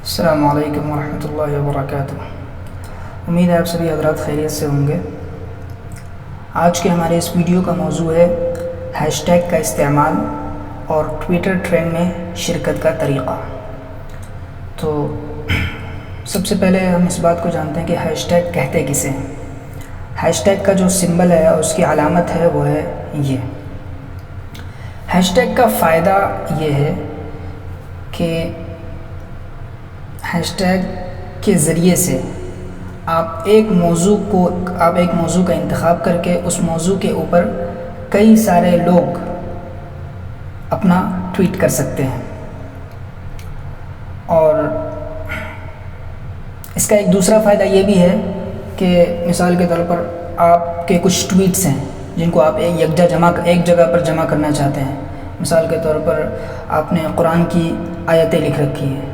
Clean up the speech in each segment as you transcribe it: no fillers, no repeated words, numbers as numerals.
السلام علیکم ورحمۃ اللہ وبرکاتہ۔ امید ہے آپ سبھی حضرات خیریت سے ہوں گے۔ آج کے ہمارے اس ویڈیو کا موضوع ہے ہیش ٹیگ کا استعمال اور ٹویٹر ٹرینڈ میں شرکت کا طریقہ۔ تو سب سے پہلے ہم اس بات کو جانتے ہیں کہ ہیش ٹیگ کہتے کسے ہیں۔ ہیش ٹیگ کا جو سمبل ہے اس کی علامت ہے وہ ہے یہ۔ ہیش ٹیگ کا فائدہ یہ ہے کہ ہیش ٹیگ کے ذریعے سے آپ ایک موضوع کا انتخاب کر کے اس موضوع کے اوپر کئی سارے لوگ اپنا ٹویٹ کر سکتے ہیں۔ اور اس کا ایک دوسرا فائدہ یہ بھی ہے کہ مثال کے طور پر آپ کے کچھ ٹویٹس ہیں جن کو آپ ایک جگہ پر جمع کرنا چاہتے ہیں۔ مثال کے طور پر آپ نے قرآن کی آیتیں لکھ رکھی ہیں،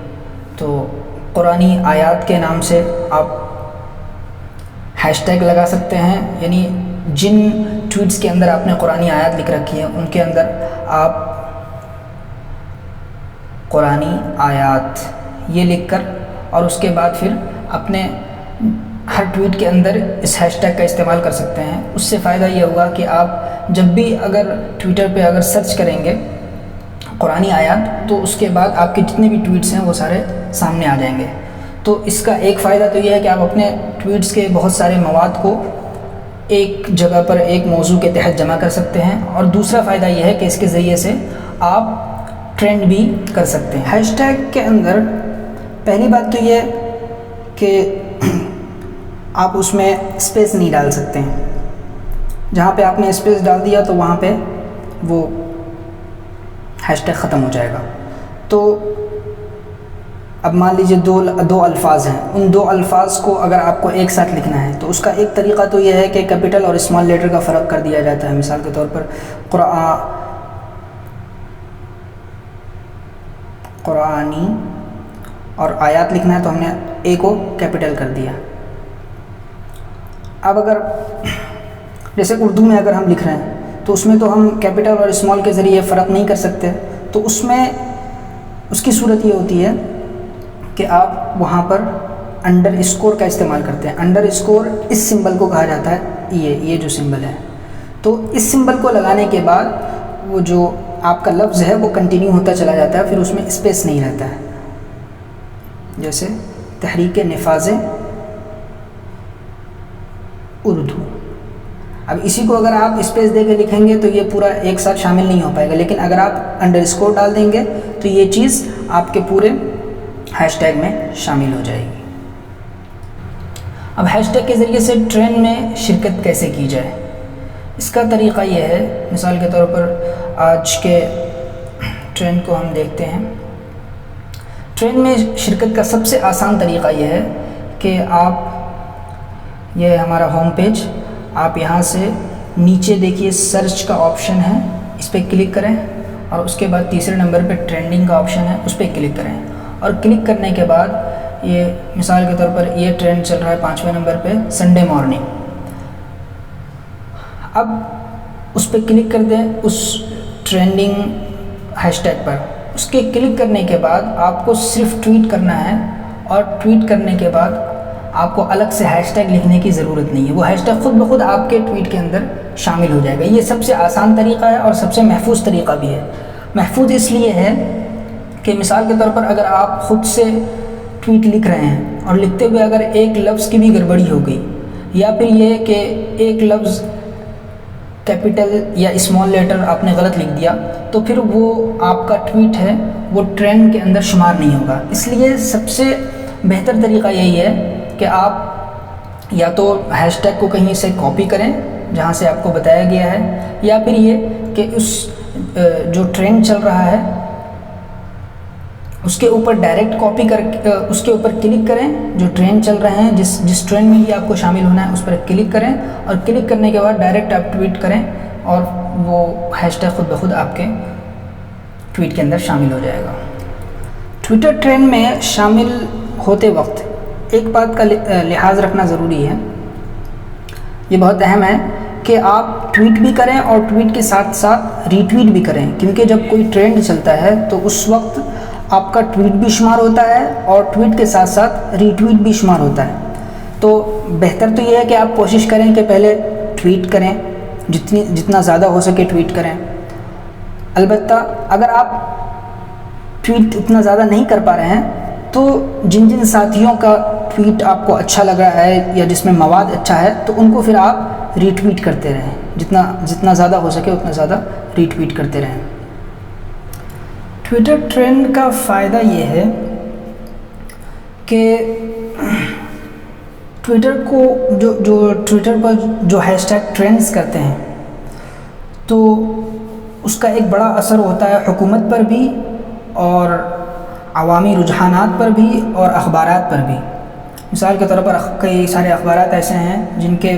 تو قرآنی آیات کے نام سے آپ ہیش ٹیگ لگا سکتے ہیں، یعنی جن ٹویٹس کے اندر آپ نے قرآنی آیات لکھ رکھی ہیں ان کے اندر آپ قرآنی آیات یہ لکھ کر اور اس کے بعد پھر اپنے ہر ٹویٹ کے اندر اس ہیش ٹیگ کا استعمال کر سکتے ہیں۔ اس سے فائدہ یہ ہوگا کہ آپ جب بھی اگر ٹویٹر پہ اگر سرچ کریں گے قرآنی آیات تو اس کے بعد آپ کے جتنے بھی ٹویٹس ہیں وہ سارے سامنے آ جائیں گے۔ تو اس کا ایک فائدہ تو یہ ہے کہ آپ اپنے ٹویٹس کے بہت سارے مواد کو ایک جگہ پر ایک موضوع کے تحت جمع کر سکتے ہیں، اور دوسرا فائدہ یہ ہے کہ اس کے ذریعے سے آپ ٹرینڈ بھی کر سکتے ہیں۔ ہیش ٹیگ کے اندر پہلی بات تو یہ کہ آپ اس میں اسپیس نہیں ڈال سکتے ہیں۔ جہاں پہ آپ نے اسپیس ڈال دیا تو وہاں پہ وہ ہیش ٹیگ ختم ہو جائے گا۔ تو اب مان لیجیے دو الفاظ ہیں، ان دو الفاظ کو اگر آپ کو ایک ساتھ لکھنا ہے تو اس کا ایک طریقہ تو یہ ہے کہ کیپٹل اور اسمال لیٹر کا فرق کر دیا جاتا ہے۔ مثال کے طور پر قرآنی اور آیات لکھنا ہے تو ہم نے اے کو کیپٹل کر دیا۔ اب اگر جیسے اردو میں اگر ہم لکھ رہے ہیں تو اس میں تو ہم کیپٹل اور اسمال کے ذریعے فرق نہیں کر سکتے، تو اس کی صورت یہ ہوتی ہے کہ آپ وہاں پر انڈر اسکور کا استعمال کرتے ہیں۔ انڈر اسکور اس سمبل کو کہا جاتا ہے، یہ جو سمبل ہے، تو اس سمبل کو لگانے کے بعد وہ جو آپ کا لفظ ہے وہ کنٹینیو ہوتا چلا جاتا ہے، پھر اس میں اسپیس نہیں رہتا ہے۔ جیسے تحریک نفاذ اردو، اب اسی کو اگر آپ اسپیس دے کے لکھیں گے تو یہ پورا ایک ساتھ شامل نہیں ہو پائے گا، لیکن اگر آپ انڈر اسکور ڈال دیں گے تو یہ چیز آپ کے پورے ہیش ٹیگ میں شامل ہو جائے گی۔ اب ہیش ٹیگ کے ذریعے سے ٹرینڈ میں شرکت کیسے کی جائے، اس کا طریقہ یہ ہے۔ مثال کے طور پر آج کے ٹرینڈ کو ہم دیکھتے ہیں۔ ٹرینڈ میں شرکت کا سب سے آسان طریقہ یہ ہے کہ یہ ہمارا ہوم پیج، آپ یہاں سے نیچے دیکھیے سرچ کا آپشن ہے، اس پہ کلک کریں، اور اس کے بعد تیسرے نمبر پہ ٹرینڈنگ کا آپشن ہے، اس پہ کلک کریں، اور کلک کرنے کے بعد یہ مثال کے طور پر یہ ٹرینڈ چل رہا ہے 5ویں نمبر پہ سنڈے مارننگ۔ اب اس پہ کلک کر دیں اس ٹرینڈنگ ہیش ٹیگ پر۔ اس کے کلک کرنے کے بعد آپ کو صرف ٹویٹ کرنا ہے، اور ٹویٹ کرنے کے بعد آپ کو الگ سے ہیش ٹیگ لکھنے کی ضرورت نہیں ہے، وہ ہیش ٹیگ خود بخود آپ کے ٹویٹ کے اندر شامل ہو جائے گا۔ یہ سب سے آسان طریقہ ہے اور سب سے محفوظ طریقہ بھی ہے۔ محفوظ اس لیے ہے کہ مثال کے طور پر اگر آپ خود سے ٹویٹ لکھ رہے ہیں اور لکھتے ہوئے اگر ایک لفظ کی بھی گڑبڑی ہو گئی، یا پھر یہ کہ ایک لفظ کیپٹل یا اسمال لیٹر آپ نے غلط لکھ دیا، تو پھر وہ آپ کا ٹویٹ ہے وہ ٹرینڈ کے اندر شمار نہیں ہوگا۔ اس لیے سب سے بہتر طریقہ یہی ہے کہ آپ یا تو ہیش ٹیگ کو کہیں سے کاپی کریں جہاں سے آپ کو بتایا گیا ہے، یا پھر یہ کہ اس جو ٹرینڈ چل رہا ہے اس کے اوپر ڈائریکٹ کاپی کر کے اس کے اوپر کلک کریں، جو ٹرینڈ چل رہے ہیں جس ٹرینڈ میں بھی آپ کو شامل ہونا ہے اس پر کلک کریں، اور کلک کرنے کے بعد ڈائریکٹ آپ ٹویٹ کریں، اور وہ ہیش ٹیگ خود بخود آپ کے ٹویٹ کے اندر شامل ہو جائے گا۔ ٹویٹر ٹرینڈ میں شامل ہوتے وقت ایک بات کا لحاظ رکھنا ضروری ہے، یہ بہت اہم ہے کہ آپ ٹویٹ بھی کریں اور ٹویٹ کے ساتھ ساتھ ری ٹویٹ بھی کریں، کیونکہ جب کوئی ٹرینڈ چلتا ہے تو اس وقت آپ کا ٹویٹ بھی شمار ہوتا ہے اور ٹویٹ کے ساتھ ساتھ ری ٹویٹ بھی شمار ہوتا ہے. تو بہتر تو یہ ہے کہ آپ کوشش کریں کہ پہلے ٹویٹ کریں، جتنا زیادہ ہو سکے ٹویٹ کریں. البتہ اگر آپ ٹویٹ اتنا زیادہ نہیں کر پا رہے ہیں تو جن ساتھیوں کا ٹویٹ آپ کو اچھا لگ رہا ہے یا جس میں مواد اچھا ہے تو ان کو پھر آپ ری ٹویٹ کرتے رہیں، جتنا زیادہ ہو سکے اتنا زیادہ ری ٹویٹ کرتے رہیں. ٹویٹر ٹرینڈ کا فائدہ یہ ہے کہ ٹویٹر کو جو ٹویٹر پر جو ہیش ٹیگ ٹرینڈز کرتے ہیں تو اس کا ایک بڑا اثر ہوتا ہے حکومت پر بھی اور عوامی رجحانات پر بھی اور اخبارات پر بھی. مثال کے طور پر کئی سارے اخبارات ایسے ہیں جن کے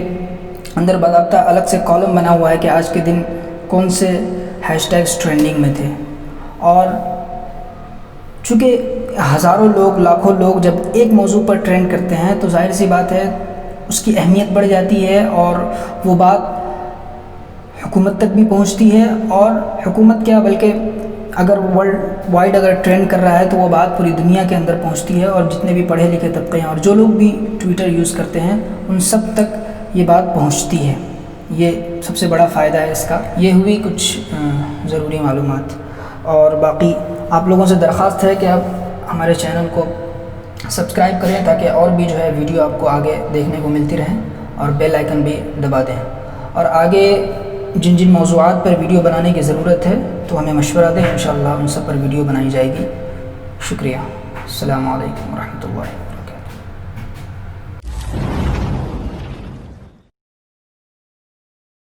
اندر باضابطہ الگ سے کالم بنا ہوا ہے کہ آج کے دن کون سے ہیش ٹیگز ٹرینڈنگ میں تھے. اور چونکہ ہزاروں لوگ لاکھوں لوگ جب ایک موضوع پر ٹرینڈ کرتے ہیں تو ظاہر سی بات ہے اس کی اہمیت بڑھ جاتی ہے اور وہ بات حکومت تک بھی پہنچتی ہے. اور حکومت کیا بلکہ اگر ورلڈ وائڈ اگر ٹرینڈ کر رہا ہے تو وہ بات پوری دنیا کے اندر پہنچتی ہے اور جتنے بھی پڑھے لکھے طبقے ہیں اور جو لوگ بھی ٹویٹر یوز کرتے ہیں ان سب تک یہ بات پہنچتی ہے. یہ سب سے بڑا فائدہ ہے اس کا. یہ ہوئی کچھ ضروری معلومات، اور باقی آپ لوگوں سے درخواست ہے کہ آپ ہمارے چینل کو سبسکرائب کریں تاکہ اور بھی جو ہے ویڈیو آپ کو آگے دیکھنے کو ملتی رہیں، اور بیل آئیکن بھی دبا دیں. اور آگے جن موضوعات پر ویڈیو بنانے کی ضرورت ہے تو ہمیں مشورہ دیں، انشاءاللہ ان سب پر ویڈیو بنائی جائے گی. شکریہ. السلام علیکم ورحمۃ اللہ.